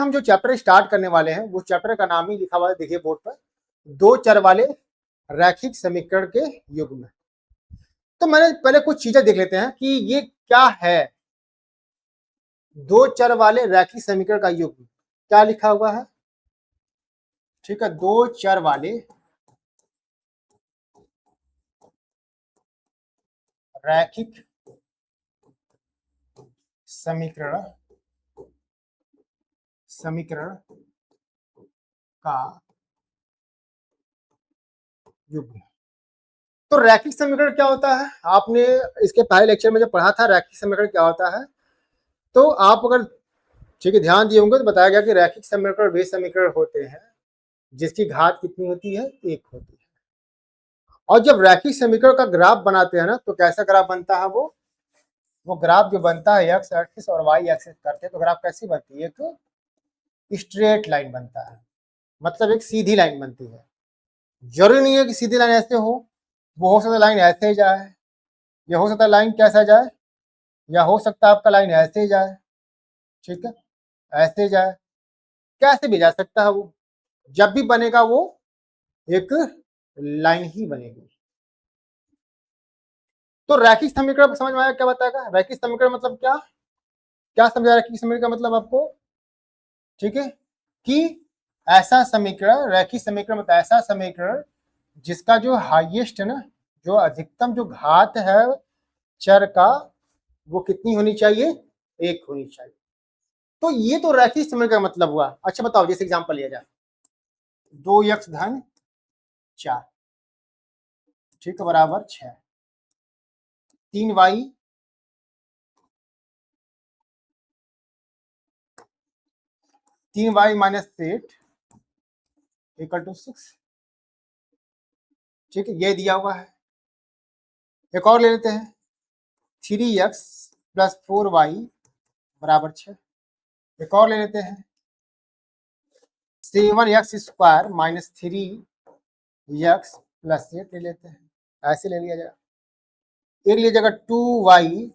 हम जो chapter start करने वाले हैं वो चैप्टर का नाम ही लिखा हुआ है, देखिए बोर्ड पर, दो चर वाले रैखिक समीकरण के युग्म। तो मैंने पहले कुछ चीजें देख लेते हैं कि ये क्या है। दो चर वाले रैखिक समीकरण का युग्म क्या लिखा हुआ है, ठीक है। दो चर वाले रैखिक समीकरण का युग्म। तो रैखिक समीकरण क्या होता है, आपने इसके पहले लेक्चर में जो पढ़ा था रैखिक समीकरण क्या होता है, तो आप अगर ठीक है ध्यान दिए होंगे तो बताया गया कि रैखिक समीकरण वे समीकरण होते हैं जिसकी घात कितनी होती है, एक होती है। और जब रैखिक समीकरण का ग्राफ बनाते हैं ना, तो कैसा ग्राफ बनता है, वो ग्राफ जो बनता है एक्स एक्सिस और वाई एक्सिस करते हैं तो ग्राफ कैसी बनती है, एक स्ट्रेट लाइन बनता है, मतलब एक सीधी लाइन बनती है। जरूरी नहीं है कि सीधी लाइन ऐसे हो, वो हो सकता है लाइन ऐसे ही जाए, या हो सकता है लाइन कैसा जाए, या हो सकता है आपका लाइन ऐसे ही जाए, ठीक है, ऐसे जाए, कैसे भी जा सकता है। वो जब भी बनेगा वो एक लाइन ही बनेगी। तो रैखिक समीकरण समझ में आया क्या बताएगा, रैखिक समीकरण मतलब क्या, क्या समझा रैखिक समीकरण का मतलब आपको, ठीक है, कि ऐसा समीकरण, रैखिक समीकरण मतलब ऐसा समीकरण जिसका जो हाईएस्ट है ना, जो अधिकतम जो घात है चर का, वो कितनी होनी चाहिए, एक होनी चाहिए। तो ये तो रैखिक समीकरण का मतलब हुआ। अच्छा बताओ, जैसे एग्जांपल लिया जाए, 2x-4 ठीक है बराबर 6, 3y 8 इक्वल टू 6, ठीक है, ये दिया हुआ है। एक और ले लेते हैं, 3x + 4y बराबर 6। एक और ले लेते हैं, 7x² - 3x + 8 ले लेते हैं, ऐसे ले लिया जाएगा। एक ले जाएगा 2y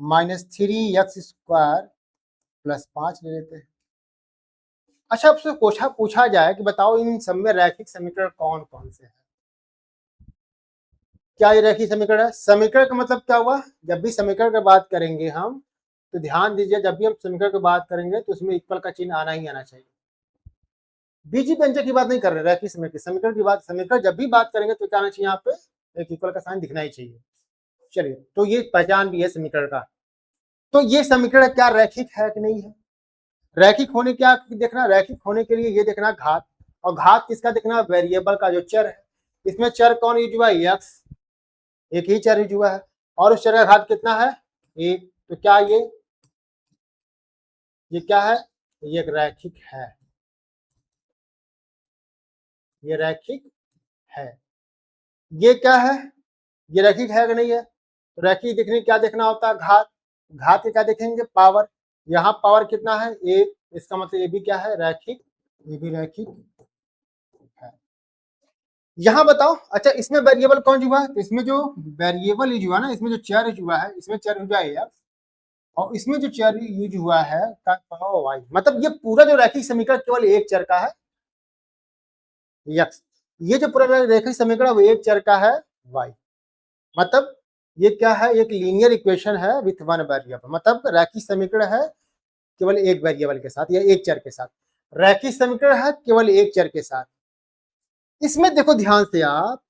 - 3x² + 5 ले लेते हैं। अच्छा आपसे पूछा जाए कि बताओ इन सब में रैखिक समीकरण कौन कौन से हैं। क्या ये रैखिक समीकरण है, समीकरण का मतलब क्या हुआ, जब भी समीकरण की बात करेंगे हम, तो ध्यान दीजिए जब भी हम समीकरण की बात करेंगे तो उसमें इक्वल का चिन्ह आना ही आना चाहिए। बीजी व्यंजक की बात नहीं कर रहे, रैखिक समीकरण की बात, समीकरण जब भी बात करेंगे तो क्या आना चाहिए, यहाँ पे एक इक्वल का साइन दिखना ही चाहिए। चलिए, तो ये पहचान भी है समीकरण का। तो ये समीकरण क्या रैखिक है कि नहीं है, रैखिक होने क्या देखना, रैखिक होने के लिए ये देखना घात, और घात किसका देखना, वेरिएबल का जो चर है। इसमें चर कौन यूज हुआ है, एक्स, एक ही चर यूज हुआ है, और उस चर का घात कितना है, एक। तो क्या ये क्या है, ये एक रैखिक है, ये रैखिक है। ये क्या है, ये रैखिक है कि नहीं है, तो रैखिक देखने क्या देखना होता है, घात, घात के क्या देखेंगे, पावर। यहाँ पावर कितना है, एक, इसका मतलब ये भी क्या है, रैखिक, ये भी रैखिक है। यहाँ बताओ, अच्छा इसमें वेरिएबल कौन हुआ है, तो इसमें जो वेरिएबल यूज हुआ ना, इसमें जो चर यूज हुआ है, इसमें चर यूज हुआ है एक्स, और इसमें जो चर यूज हुआ है वाई। मतलब ये पूरा जो रैखिक समीकरण केवल एक चर का है, एक्स। ये जो पूरा रैखिक समीकरण वो एक चर का है, वाई। मतलब ये क्या है, एक लीनियर इक्वेशन है विथ वन वेरिएबल, मतलब रैखिक समीकरण है केवल एक वेरिएबल के साथ या एक चर के साथ, रैखिक समीकरण है केवल एक चर के साथ। इसमें देखो ध्यान से आप,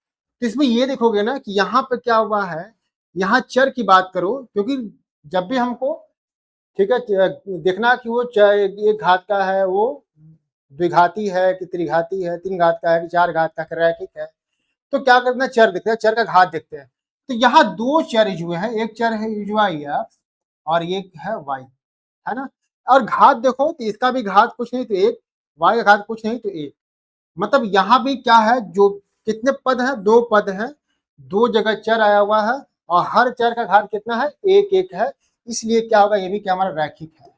तो इसमें ये देखोगे ना कि यहाँ पे क्या हुआ है, यहाँ चर की बात करो, क्योंकि जब भी हमको, ठीक है, देखना कि वो एक घात का है, वो द्विघाती है कि त्रिघाती है, तीन घात का है कि चार घात का, रैखिक है, तो क्या करना, चर देखते हैं, चर का घात देखते हैं। तो यहाँ दो चर युज हुए हैं, एक चर है युज वाई एक्स और एक है वाई, है ना। और घात देखो तो इसका भी घात कुछ नहीं तो एक, वाई का घात कुछ नहीं तो एक। मतलब यहाँ भी क्या है, जो कितने पद हैं, दो पद हैं, दो जगह चर आया हुआ है, और हर चर का घात कितना है, एक एक है। इसलिए क्या होगा, ये भी क्या हमारा रैखिक है।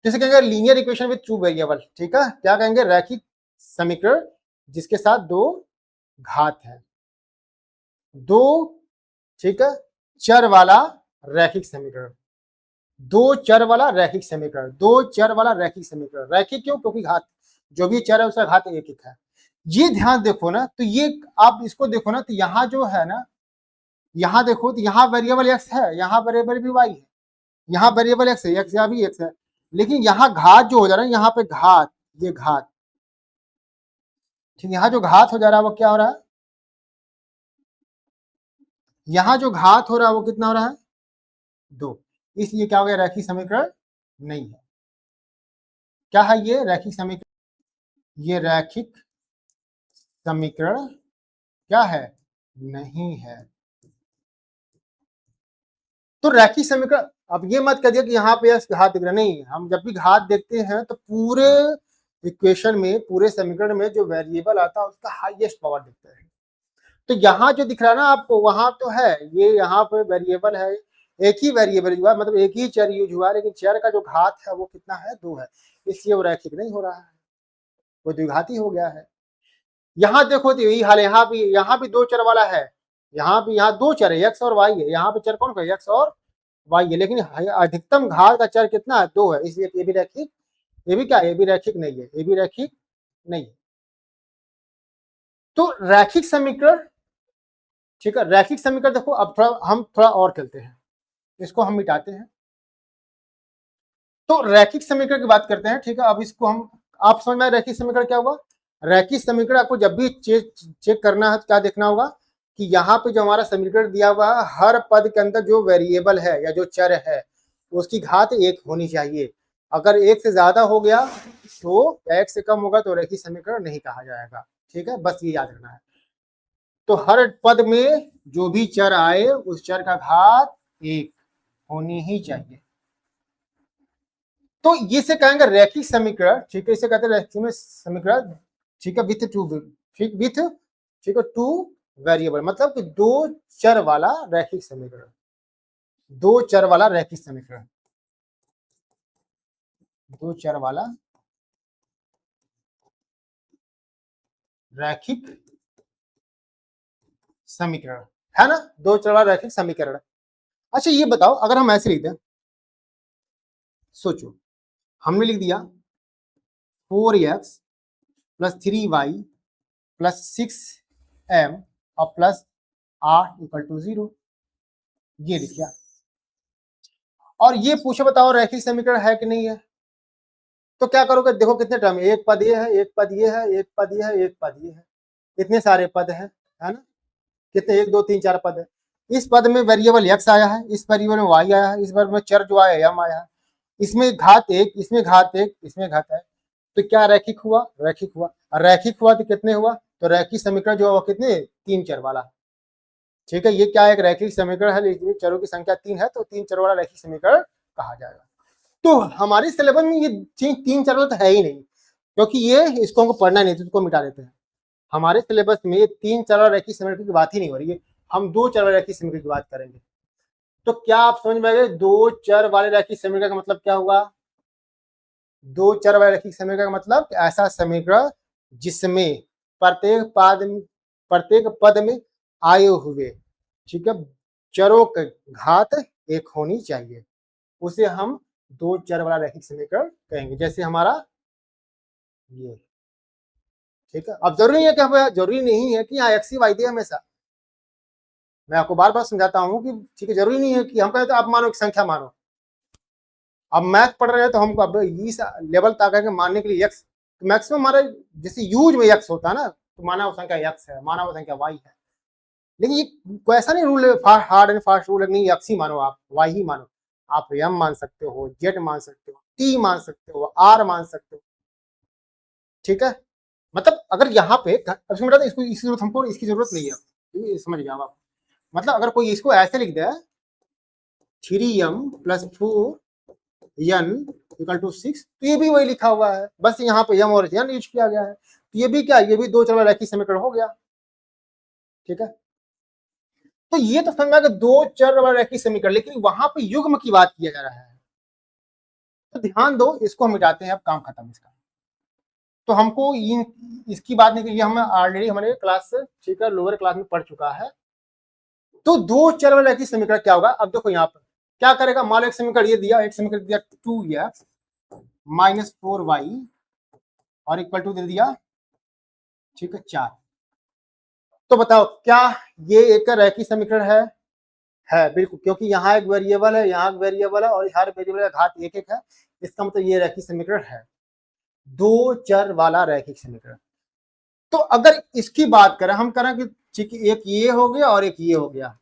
जैसे कहेंगे linear equation with two variable, ठीक है, क्या कहेंगे, रैखिक समीकरण जिसके साथ दो घात है, दो, ठीक है, चर वाला रैखिक समीकरण। दो चर वाला रैखिक समीकरण, दो चर वाला रैखिक समीकरण। रैखिक क्यों? क्योंकि घात, जो भी चर है उसका घात एक एक है। ये ध्यान देखो ना, तो ये आप इसको देखो ना, तो यहाँ जो है ना, यहाँ देखो तो यहाँ वेरिएबल एक्स है, यहाँ वेरिएबल भी वाई है, यहाँ वेरिएबल एक्स है, एक्स यहाँ भी एक्स है, लेकिन यहाँ घात जो हो जा रहा है, यहाँ पे घात, ये घात, ठीक, यहाँ जो घात हो जा रहा है वो क्या हो रहा है, यहाँ जो घात हो रहा है वो कितना हो रहा है, 2। इसलिए क्या हो गया, रैखिक समीकरण नहीं है। क्या है ये रैखिक समीकरण? ये रैखिक समीकरण क्या है, नहीं है। तो रैखिक समीकरण, अब ये मत कहिए कि यहाँ पे घात दिख रहा, नहीं, हम जब भी घात देखते हैं तो पूरे इक्वेशन में, पूरे समीकरण में जो वेरिएबल आता है उसका हाईएस्ट पावर दिखता है। तो यहाँ जो दिख रहा है ना आपको, वहां तो है, ये यहाँ पे वेरिएबल है, एक ही वेरिएबल हुआ, मतलब एक ही चर यूज हुआ, लेकिन चर का जो घात है वो कितना है, 2 है, इसलिए वो रैखिक नहीं हो रहा है, वो द्विघाती हो गया है। यहाँ देखो तो यही हाल है, यहाँ भी दो चर वाला है, यहाँ 2 चर है, एक्स और वाई है, यहाँ पे चर कौन का, एक्स और वाई है, लेकिन अधिकतम घात का चर कितना है, 2 है, इसलिए ये भी रैखिक, ये भी क्या, ये भी रैखिक नहीं है, ये भी रैखिक नहीं है। तो रैखिक समीकरण, ठीक है, रैखिक समीकरण देखो, अब हम थोड़ा और चलते हैं, इसको हम मिटाते हैं। तो रैखिक समीकरण की बात करते हैं, ठीक है, अब इसको हम, आप समझ में आए रैखिक समीकरण क्या हुआ। रैखिक समीकरण आपको जब भी चेक करना है तो क्या देखना होगा कि यहाँ पे जो हमारा समीकरण दिया हुआ है, हर पद के अंदर जो वेरिएबल है या जो चर है उसकी घात 1 होनी चाहिए। अगर 1 से ज्यादा हो गया तो, या 1 से कम होगा तो रैखिक समीकरण नहीं कहा जाएगा, ठीक है, बस ये याद रखना है। तो हर पद में जो भी चर आए उस चर का घात 1 होनी ही चाहिए। तो इसे कहेंगे रैखिक समीकरण, ठीक है, इसे कहते हैं रैखिक समीकरण, ठीक है, विथ टू, ठीक है, 2 वेरिएबल, मतलब कि 2 चर वाला रैखिक समीकरण, 2 चर वाला रैखिक समीकरण, 2 चर वाला रैखिक समीकरण है ना, 2 चर वाला रैखिक समीकरण। अच्छा ये बताओ, अगर हम ऐसे लिख दें, सोचो, हमने लिख दिया 4x plus 3y plus 6m और प्लस r इक्वल टू 0, ये लिखा, और ये पूछो बताओ रैखिक समीकरण है कि नहीं है। तो क्या करोगे, देखो कितने टर्म, एक पद ये है, एक पद ये है, एक पद ये है, एक पद ये है, इतने सारे पद हैं, है ना, कितने, 1 2 3 4 पद है। इस पद में वेरिएबल एक्स आया है, इस वेरिएबल में वाई आया है, इस पद में चर जो आया एम आया है, इसमें घात 1, इसमें घात 1, इसमें घात है, तो क्या रैखिक हुआ, रैखिक हुआ। और रैखिक हुआ तो कितने हुआ, तो रैखिक समीकरण जो है कितने, 3 चर वाला, ठीक है, ये क्या एक रैखिक समीकरण है, लेकिन चरों की संख्या 3 है, तो 3 चर वाला रैखिक समीकरण कहा जाएगा। तो हमारे सिलेबस में ये 3 चर वाला तो है ही नहीं, क्योंकि ये इसको हमको पढ़ना नहीं, तो इसको मिटा देते हैं। हमारे सिलेबस में 3 चर वाला रैखिक समीकरण की बात ही नहीं हो रही है, हम 2 चर वाले रैखिक समीकरण की बात करेंगे। तो क्या आप समझ में आ गए, 2 चर वाले रैखिक समीकरण का मतलब क्या हुआ, 2 चर वाले रैखिक समीकरण का मतलब ऐसा समीकरण जिसमें प्रत्येक पद में आए हुए, ठीक है, चरों की घात 1 होनी चाहिए, उसे हम 2 चर वाला रैखिक समीकरण कहेंगे। जैसे हमारा ये, ठीक है, अब जरूरी नहीं है कि यहाँ एक्स ही वाई दे हमेशा, मैं आपको बार बार समझाता हूँ कि ठीक है, जरूरी नहीं है कि हम कहते तो आप मानो एक संख्या मानो, अब मैथ पढ़ रहे हैं तो हमको अब इस लेवल तक है कि मानने के लिए एक्स, तो मैक्सिमम हमारा जैसे यूज में एक्स होता है ना, तो माना वो संख्या एक्स है, माना वो संख्या वाई है, लेकिन ये कोई ऐसा नहीं रूल है, हार्ड एंड फास्ट रूल है, नहीं एक्स ही मानो, आप वाई ही मानो, आप एम मान सकते हो, जेड मान सकते हो, टी मान सकते हो, आर मान सकते हो, ठीक है, मतलब अगर यहाँ पे इसको, इसकी जरूरत हमको, इसकी जरूरत नहीं है, समझ गया आप। मतलब अगर कोई इसको ऐसे लिख दे 3m plus 4n equal to 6, तो ये भी वही लिखा हुआ है, बस यहाँ पे m और n यूज किया गया है, तो ये भी क्या, ये भी 2 चर वाला रैखिक समीकरण हो गया, ठीक है। तो ये तो समझ में आ गया 2 चर वाला रैखिक समीकरण, लेकिन वहां पे युग्म की बात किया जा रहा है, तो ध्यान दो, इसको हम मिटाते हैं, अब काम खत्म इसका। तो हमको इसकी बात नहीं की, ये हम ऑलरेडी हमारे क्लास से, ठीक है, लोअर क्लास में पढ़ चुका है। तो 2 चर वाला रैखिक समीकरण क्या होगा, अब देखो यहाँ पर क्या करेगा, मान लो एक समीकरण ये दिया, एक समीकरण दिया 2x माइनस 4y और इक्वल टू दे दिया, ठीक है, 4। तो बताओ क्या ये एक रैखिक समीकरण है बिल्कुल, क्योंकि यहाँ एक वेरिएबल है, यहाँ एक वेरिएबल है और हर वेरिएबल का घात एक एक है, इसका मतलब ये रैखिक समीकरण है, दो चर वाला रैखिक समीकरण। तो अगर इसकी बात करें, हम करें कि ठीक एक ये हो गया और एक ये हो गया,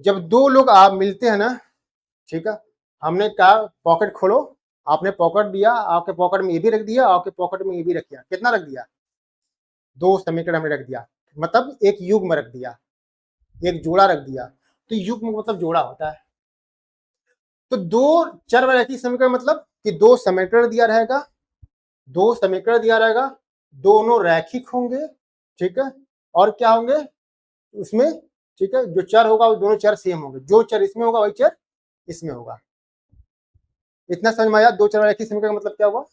जब दो लोग आप मिलते हैं ना, ठीक है, हमने कहा पॉकेट खोलो, आपने पॉकेट दिया, आपके पॉकेट में ये भी रख दिया, आपके पॉकेट में ये भी रख दिया, कितना रख दिया, दो समीकरण हमने रख दिया, मतलब एक युग्म रख दिया, एक जोड़ा रख दिया। तो युग्म मतलब जोड़ा होता है। तो दो चर वाला रैखिक समीकरण मतलब कि दो समीकरण दिया रहेगा, दो समीकरण दिया रहेगा, दोनों रैखिक होंगे, ठीक है, और क्या होंगे उसमें, ठीक है, जो चर होगा वो दोनों चर सेम होंगे, जो चर इसमें होगा वही चर इसमें होगा। इतना समझ में आया, दो चर वाला रैखिक समीकरण का मतलब क्या हुआ।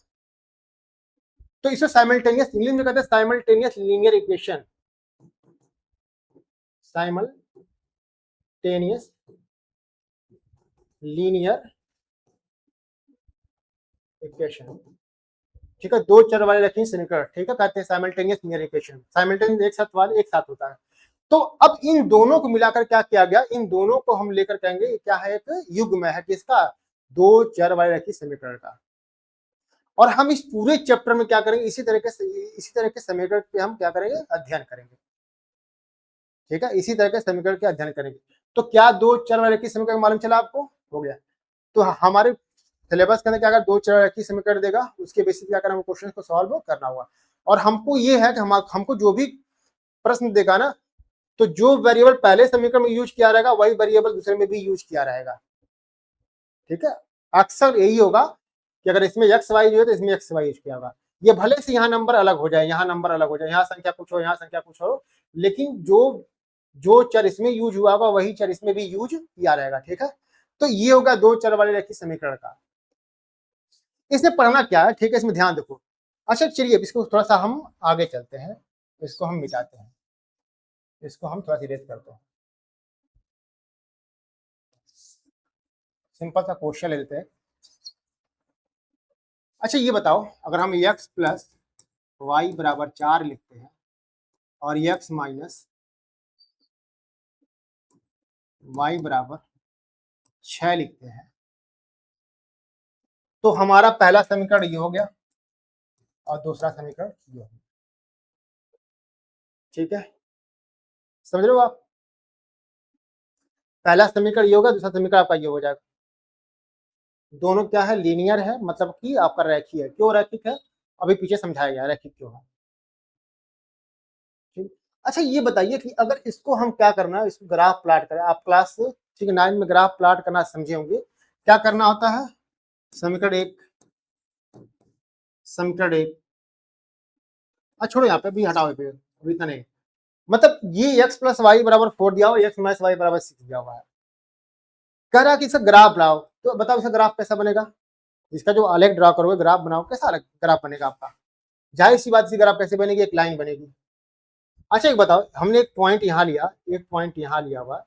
तो इसे साइमल्टेनियस इंग्लिश में कहते हैं simultaneous linear equation, simultaneous linear equation, ठीक है, दो चर वाले रैखिक समीकरण, ठीक है, कहते हैं साइमल्टेनियस लीनियर इक्वेशन। साइमल्टेनियस एक साथ वाले एक साथ होता है। तो अब इन दोनों को मिलाकर क्या किया गया, इन दोनों को हम लेकर कहेंगे क्या है, एक युग्म है किसका, दो चर वाले रैखिक समीकरण का। और हम इस पूरे चैप्टर में क्या करेंगे, इसी तरह के समीकरण पे हम क्या करेंगे, अध्ययन करेंगे, ठीक है, इसी तरह के समीकरण के अध्ययन करेंगे। तो क्या दो चर वाले रैखिक समीकरण मालूम चला आपको, हो गया। तो हमारे सिलेबस के अंदर क्या, अगर दो चर रैखिक समीकरण देगा उसके बेसिस क्या करना, क्वेश्चन को सॉल्व करना होगा। और हमको ये है कि हमको जो भी प्रश्न देगा ना, तो जो वेरिएबल पहले समीकरण में यूज किया रहेगा वही वेरिएबल दूसरे में भी यूज किया रहेगा, ठीक है। अक्सर यही होगा कि अगर इसमें एक्स वाई जो है तो इसमें एक्स वाई यूज किया होगा। ये भले से यहाँ नंबर अलग हो जाए, यहाँ नंबर अलग हो जाए, यहाँ संख्या कुछ हो, यहाँ संख्या कुछ हो, लेकिन जो जो चर इसमें यूज हुआ होगा वही चर इसमें भी यूज किया रहेगा, ठीक है। तो ये होगा दो चर वाले रैखिक समीकरण का। इसमें पढ़ना क्या है, ठीक है, इसमें ध्यान देखो। अच्छा चलिए इसको थोड़ा सा हम आगे चलते हैं, इसको हम मिटाते हैं, इसको हम थोड़ा सा इरेज करते हैं। सिंपल सा क्वेश्चन ले लेते हैं। अच्छा ये बताओ, अगर हम x प्लस वाई बराबर 4 लिखते हैं और x माइनस वाई बराबर 6 लिखते हैं, तो हमारा पहला समीकरण ये हो गया और दूसरा समीकरण ये हो गया, ठीक है, समझ रहे हो आप। पहला समीकरण ये होगा, दूसरा समीकरण आपका ये हो जाएगा। दोनों क्या है, लीनियर है, मतलब कि आपका रैखिक है। क्यों रैखिक है, अभी पीछे समझाया गया रैखिक क्यों है, ठीक। अच्छा ये बताइए कि अगर इसको हम क्या करना है, इसको ग्राफ प्लॉट करें, आप क्लास से ठीक 9 में ग्राफ प्लॉट करना समझे होंगे, क्या करना होता है, समीकरण एक, समीकरण एक, छोड़ो यहाँ पे भी हटाओ, पे अभी इतना नहीं, मतलब ये x प्लस वाई बराबर 4 दिया हुआ, x माइनस वाई बराबर 6 दिया हुआ है, कह रहा है कि इसका ग्राफ बनाओ। तो बताओ इसका ग्राफ कैसा बनेगा, इसका जो आलेख ड्रा करोगे, ग्राफ बनाओ, कैसा अलग ग्राफ बनेगा आपका, जाहिर सी बात, सी ग्राफ कैसे बनेगी, एक लाइन बनेगी। अच्छा एक बताओ, हमने एक पॉइंट यहाँ लिया, एक पॉइंट यहाँ लिया हुआ,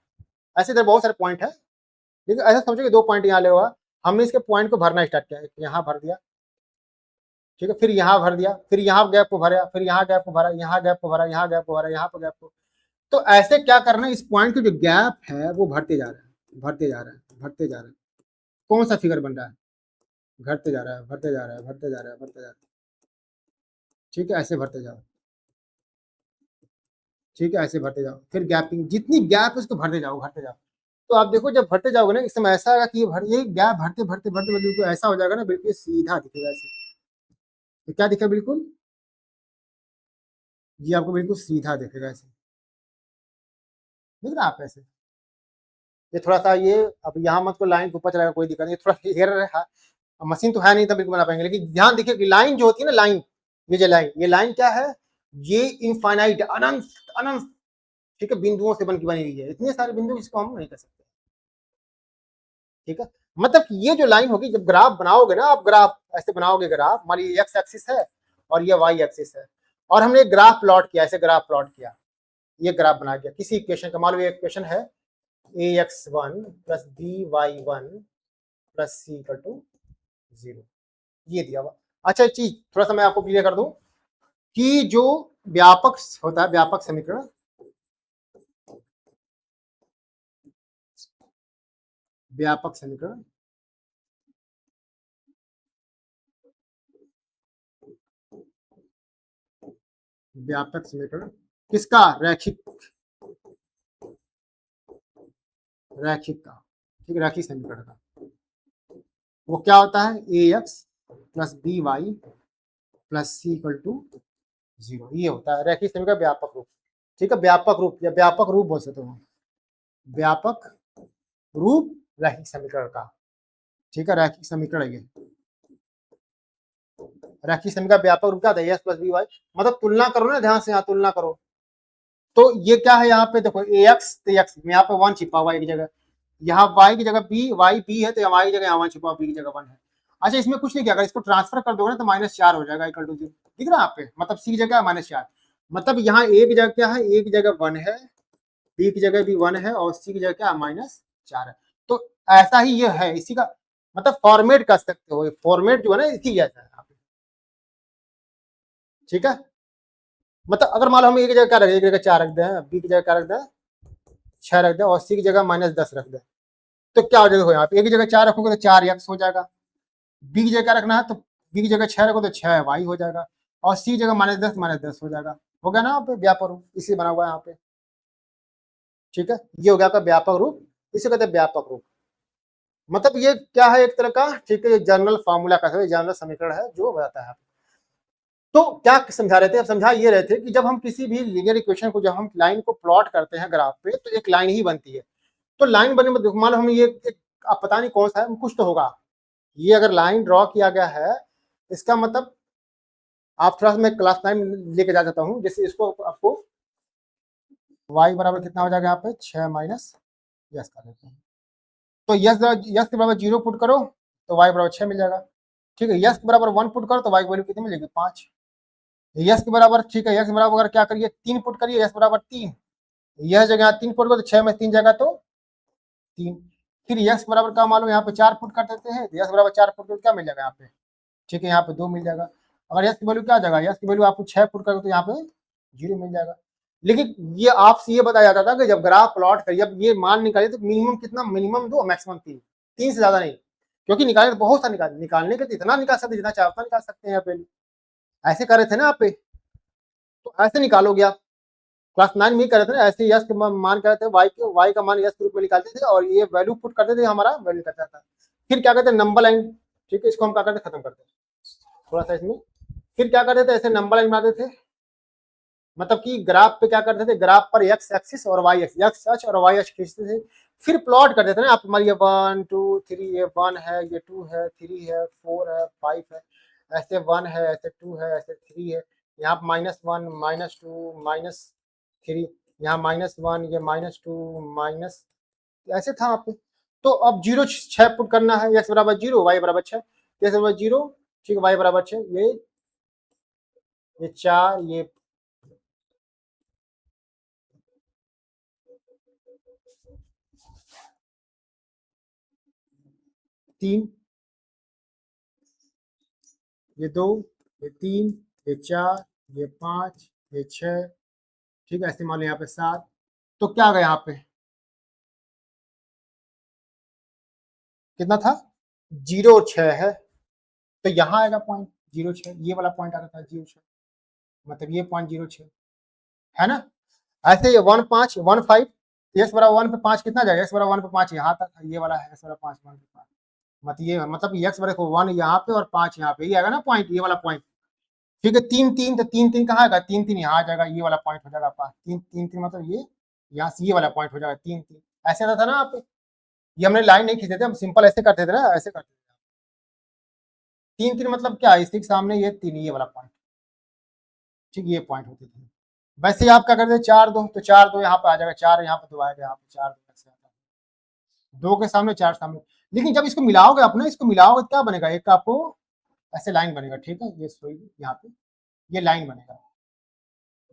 ऐसे इधर बहुत सारे पॉइंट है, लेकिन ऐसा समझो कि दो पॉइंट यहाँ लिया हुआ, हमने इसके पॉइंट को भरना स्टार्ट किया, यहाँ भर दिया, ठीक है, फिर यहाँ भर दिया, फिर यहाँ गैप को भरा, फिर यहाँ गैप को भरा, यहाँ गैप को भरा, यहाँ गैप को भरा, यहाँ पर गैप को। तो ऐसे क्या करना है, इस पॉइंट का जो गैप है वो भरते जा रहा है, भरते जा रहा है, भरते जा रहा है। कौन सा फिगर बन रहा है, घटते जा रहा है, भरते जा रहा है, भरते जा रहा है, भरते जा रहा है, ठीक है, ऐसे भरते जाओ, ठीक है, ऐसे भरते जाओ, फिर गैपिंग, जितनी गैप है उसको भरते जाओ, भरते जाओ। तो आप देखो जब भरते जाओगे ना, इस समय ऐसा आएगा कि ये गैप भरते भरते भरते बिल्कुल ऐसा हो जाएगा ना, बिल्कुल सीधा दिखेगा ऐसे। तो क्या दिखेगा, बिल्कुल ये आपको बिल्कुल सीधा दिखेगा ऐसे, देख रहे आप ऐसे। ये थोड़ा सा ये अब यहाँ मत को लाइन ऊपर चलाएगा, कोई दिक्कत नहीं, थोड़ा एरर है, मशीन तो है नहीं तब बिल्कुल बना पाएंगे, लेकिन ध्यान देखिए कि लाइन जो होती है ना, लाइन, ये जो लाइन, ये लाइन क्या है, ये इनफाइनाइट, अनंत अनंत, ठीक है, बिंदुओं से बन की बनी हुई है, इतने सारे बिंदु इसको हम नहीं कर सकते, ठीक है। मतलब ये जो लाइन होगी, जब ग्राफ बनाओगे ना आप, ग्राफ ऐसे बनाओगे, ग्राफ मान लीजिए एक्स एक्सिस है और ये वाई एक्सिस है, और हमने एक ग्राफ प्लॉट किया, ऐसे ग्राफ प्लॉट किया, ये ग्राफ बना दिया किसी इक्वेशन का, मान लो ये इक्वेशन है ax1 plus by1 plus c equal to 0, ये दिया हुआ। अच्छा एक चीज थोड़ा सा मैं आपको क्लियर कर दूं कि जो व्यापक होता है, व्यापक समीकरण, व्यापक समीकरण व्यापक समीकरण किसका? रैखिक, रैखिक का, ठीक है, रैखिक समीकरण का। वो क्या होता है? A X plus B Y plus C equal to 0, ये होता है रैखिक समीकरण व्यापक रूप। ठीक है, व्यापक रूप या व्यापक रूप बोल सकते हो, व्यापक रूप रैखिक समीकरण का। ठीक है, रैखिक समीकरण ये रैखिक समीकरण व्यापक रूप क्या था? एक्स प्लस बी वाई, मतलब तुलना करो ना ध्यान से, यहाँ तुलना करो तो ये क्या है? यहाँ पे देखो ए एक्स, तो एक्स यहाँ पे 1 छिपा हुआ की जगह, यहाँ y की जगह बी, वाई बी है तो y की जगह यहाँ 1 छिपा, बी की जगह 1 है। अच्छा इसमें कुछ नहीं किया, अगर इसको ट्रांसफर कर दोगे ना तो -4 हो जाएगा इक्वल टू 0, दिख रहा है आप पे, मतलब सी की जगह -4, मतलब यहाँ ए की जगह क्या है? ए की जगह 1 है, बी की जगह भी 1 है और सी की जगह क्या? -4 है। तो ऐसा ही ये है, इसी का मतलब फॉर्मेट कर सकते हो, फॉर्मेट जो है ना इसी जैसा है। ठीक है, मतलब अगर मान लो हम ए की जगह क्या रख दें, एक जगह 4 रख दें, बी की जगह क्या रख दें? 6 रख दें और सी की जगह -10 रख दें, तो क्या हो जाएगा? यहाँ पे ए की जगह 4 रखोगे तो 4x हो जाएगा, बी की जगह क्या रखना है तो बी की जगह 6 रखो तो 6y हो जाएगा, और सी की जगह -10 हो जाएगा। हो गया ना यहाँ पे व्यापक रूप, इसी बना हुआ है यहाँ पे। ठीक है, ये हो गया आपका व्यापक रूप, इसे कहते हैं व्यापक रूप। मतलब ये क्या है? एक तरह का, ठीक है, ये जनरल फार्मूला का है, जनरल समीकरण है जो बताता है। तो क्या समझा रहे थे? अब समझा ये रहे थे कि जब हम किसी भी लीनियर इक्वेशन को, जब हम लाइन को प्लॉट करते हैं ग्राफ पे, तो एक लाइन ही बनती है। तो लाइन बनने में मान लो हम ये आप पता नहीं कौन सा है, कुछ तो होगा, ये अगर लाइन ड्रॉ किया गया है, इसका मतलब आप थोड़ा सा मैं क्लास 9 लेके जा जाता हूँ, जैसे इसको आपको y बराबर कितना हो जाएगा यहाँ पे? 6 माइनस यस कर देते हैं, तो यस के बराबर 0 पुट करो तो y बराबर 6 मिल जाएगा। ठीक है, यस के बराबर 1 पुट करो तो y की वैल्यू कितनी मिलेगी? 5। यस के बराबर, ठीक है, यस के बराबर अगर क्या करिए 3 पुट करिए, यस बराबर 3, यह जगह 3 पुट करो तो 6 में 3 जाएगा तो 3। फिर यस बराबर का मान लो यहाँ पे 4 पुट कर देते हैं, तो यस बराबर 4 पुट करो क्या मिल जाएगा यहाँ पे? ठीक है, यहाँ पे 2 मिल जाएगा। अगर यस की वैल्यू क्या आ जाएगा? यस की वैल्यू आपको 6 पुट करोगे तो यहाँ पे 0 मिल जाएगा। लेकिन ये आपसे ये बताया जाता था कि जब ग्राफ प्लॉट करिए, अब ये मान निकालिए तो मिनिमम कितना? मिनिमम 2, मैक्सिमम 3, 3 से ज्यादा नहीं, क्योंकि निकाले तो बहुत सा निकालने के तो इतना निकाल सकते, जितना चाहता निकाल सकते हैं यहाँ पे। ऐसे कर रहे थे ना आप पे, तो ऐसे निकालोगे आप, क्लास 9 में कर रहे थे ना, ऐसे यस के मान कर रहे थे, वाई का मान यस के रूप में निकालते थे और ये वैल्यू पुट करते थे, हमारा वैल्यू करता था। फिर क्या कहते हैं? नंबर लाइन, ठीक है, इसको हम क्या करते? खत्म करते हैं थोड़ा सा इसमें। फिर क्या करते थे? ऐसे नंबर लाइन बनाते थे, मतलब कि ग्राफ पे क्या करते थे? ग्राफ पर एक्स एक्सिस और वाई एक्सिस, एक्स अक्ष और वाई अक्ष खींचते थे, फिर प्लॉट करते थे ना आप, हमारी ये 1 2 3, ये 1 है, ये 2 है, 3 है, 4 है, 5 है, ऐसे 1 है, ऐसे 2 है, ऐसे 3 है, यहाँ -1 -2 -3, यहाँ -1, ये -2 माइनस, ऐसे था आप। तो अब 0 6 पुट करना है, एक्स बराबर 0, वाई बराबर 6, एक्स बराबर 0, ठीक है, वाई बराबर 6, ये 4, ये 3, ये 2, ये 3, ये 4, ये 5, ये 6, ठीक है, ऐसे मान लो यहाँ पे 7, तो क्या आ गया यहाँ पे? कितना था? 0 और 6 है, तो यहाँ आएगा पॉइंट 0 6, ये वाला पॉइंट आ रहा था 0 6, मतलब ये पॉइंट 0 6 है ना। ऐसे ये 1 5 1 5, एक्स बराबर 1 पे 5 कितना जाएगा? एक्स बराबर 1 पे 5 यहाँ तक, ये वाला है एक्स बराबर 5 1 पे 5, मतलब एक्स बराबर 1 यहाँ पे और 5 यहाँ पे, ये आएगा ना पॉइंट, ये वाला पॉइंट। ठीक है, 3 3, तो 3 3 कहाँ आएगा? 3 3 यहाँ आ जाएगा, ये वाला पॉइंट हो जाएगा आपका 3 3 3, मतलब ये यहाँ से ये वाला पॉइंट हो जाएगा 3 3। ऐसे आता था ना आप, ये हमने लाइन नहीं खींचते थे, हम सिंपल ऐसे करते थे ना, ऐसे करते थे। 3 3 मतलब क्या? इसी के सामने ये 3, ये वाला पॉइंट, ठीक, ये पॉइंट होते थे। वैसे ही आप क्या करते? 4 2, तो 4 2 यहाँ पे आ जाएगा, 4 यहाँ पे 2 आएगा, यहाँ पे 4 2 ऐसे आता है, 2 के सामने 4 सामने। लेकिन जब इसको मिलाओगे अपने, इसको मिलाओगे तो क्या बनेगा? एक आपको ऐसे लाइन बनेगा, ठीक है, ये सॉरी यहाँ पे ये लाइन बनेगा,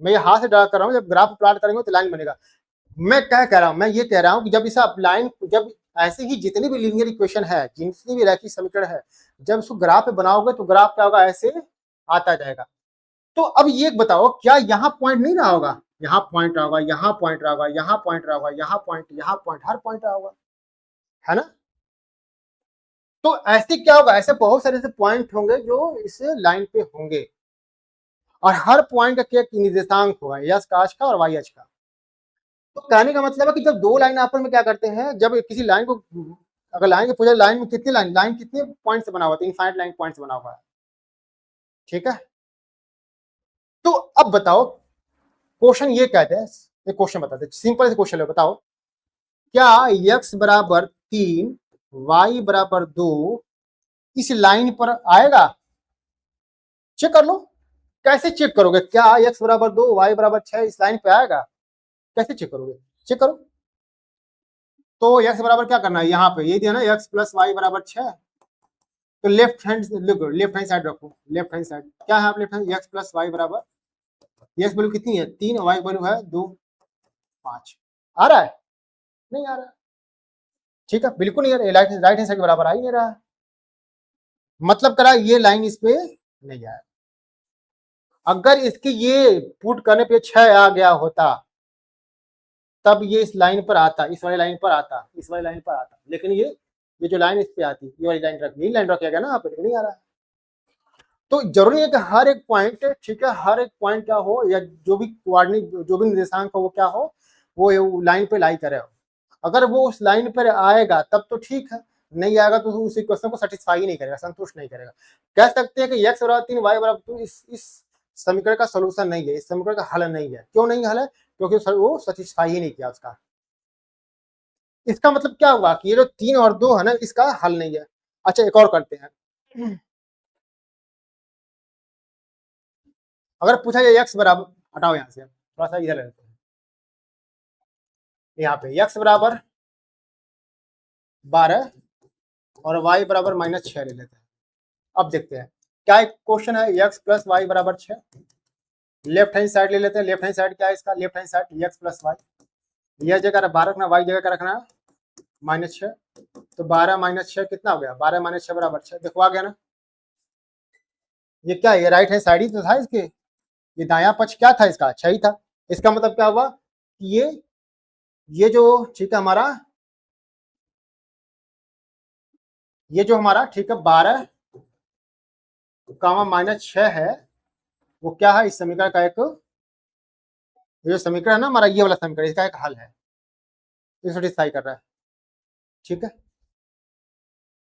मैं ये हाथ से ड्रा कर रहा हूँ, जब ग्राफ प्लॉट करेंगे तो लाइन बनेगा। मैं क्या कह रहा हूं, मैं ये कह रहा हूं कि जब इस लाइन, जब ऐसे ही जितनी भी लीनियर इक्वेशन है, जितनी भी रैखिक समीकरण है, जब इसको ग्राफ पे बनाओगे तो ग्राफ क्या होगा, ऐसे आता जाएगा। तो अब ये बताओ, क्या यहाँ पॉइंट नहीं रहा होगा, यहाँ पॉइंट रहा होगा, यहाँ पॉइंट रहा होगा, यहाँ पॉइंट रहा होगा, यहाँ पॉइंट, हर पॉइंट रहा होगा, है ना। तो ऐसे क्या होगा, ऐसे बहुत सारे ऐसे पॉइंट होंगे जो इस लाइन पे होंगे, और हर पॉइंट का क्या निर्देशांक होगा, यस का, अक्ष का और वाई अक्ष का। तो कहने का मतलब है कि जब दो लाइन आपस में क्या करते हैं, जब किसी लाइन को, अगर लाइन के पूरे लाइन में कितनी लाइन कितने पॉइंट से बना हुआ है, इनफाइनाइट लाइन पॉइंट से बना हुआ है, ठीक है। तो अब बताओ, क्वेश्चन ये कहते हैं, एक क्वेश्चन बताते हैं, सिंपल से क्वेश्चन है, बताओ क्या x बराबर 3 y बराबर 2 इस लाइन पर आएगा। चेक कर लो, कैसे चेक करोगे, क्या x बराबर 2 y बराबर 6 इस लाइन पे आएगा, कैसे चेक करोगे, चेक करो। तो x बराबर क्या करना है, यहाँ पे ये दिया ना, x प्लस वाई बराबर 6, तो लेफ्ट हैंड साइड रखो, लेफ्ट हैंड साइड क्या है, आप left hand, x plus Y बराबर, x वैल्यू कितनी है 3, y वैल्यू है 2, 5, आ रहा है, नहीं आ रहा है, ठीक है, बिल्कुल नहीं आ रहा है, राइट हैंड साइड के बराबर आ ही नहीं रहा है, मतलब करा ये लाइन इस पे नहीं आया। अगर इसकी ये पुट करने पे 6 आ गया होता, तब ये इस लाइन पर आता, इस वाली लाइन पर आता, इस वाली लाइन पर आता, लेकिन ये जो लाइन इस पे आती, ये वाली लाइन रख, यही लाइन रखा गया ना यहाँ पे, लेकिन नहीं आ रहा है। तो जरूरी है कि हर एक पॉइंट, ठीक है, हर एक पॉइंट क्या हो, या जो भी कोऑर्डिनेट, जो भी निर्देशांक हो, वो क्या हो, वो लाइन पे लाई करे हो। अगर वो उस लाइन पर आएगा तब तो ठीक है, नहीं आएगा तो उस इक्वेशन को सेटिस्फाई ही नहीं करेगा, संतुष्ट नहीं करेगा। कह सकते हैं कि x बराबर 3 y बराबर 2 इस समीकरण का सोल्यूशन नहीं है, इस समीकरण का हल नहीं है। क्यों नहीं हल है, क्योंकि वो सेटिस्फाई ही नहीं किया उसका। इसका मतलब क्या हुआ कि ये जो 3 और 2 है ना, इसका हल नहीं है। अच्छा, एक और करते हैं, अगर पूछा जाए x बराबर, हटाओ यहां से, थोड़ा सा इधर लेते हैं, यहाँ पे x बराबर 12 और y बराबर -6 ले लेते हैं। अब देखते हैं, क्या एक क्वेश्चन है, x प्लस वाई बराबर 6, लेफ्ट हैंड साइड ले लेते हैं। लेफ्ट हैंड साइड क्या है इसका, left hand side x plus Y, यह जगह 12 रखना, y जगह का रखना -6, तो 12 -6 कितना हो गया, 12 -6 बराबर 6, देखो आ गया ना। ये क्या है, ये राइट हैंड साइड ही तो था इसके, ये दायां पक्ष क्या था इसका, 6 ही था। इसका मतलब क्या हुआ कि ये जो, ठीक है, हमारा ये जो हमारा, ठीक है, 12 -6 है, वो क्या है, इस समीकरण का एक, ये जो समीकरण है ना हमारा, ये वाला समीकरण, इसका एक हल है, ये सेटिस्फाई कर रहा है, ठीक है।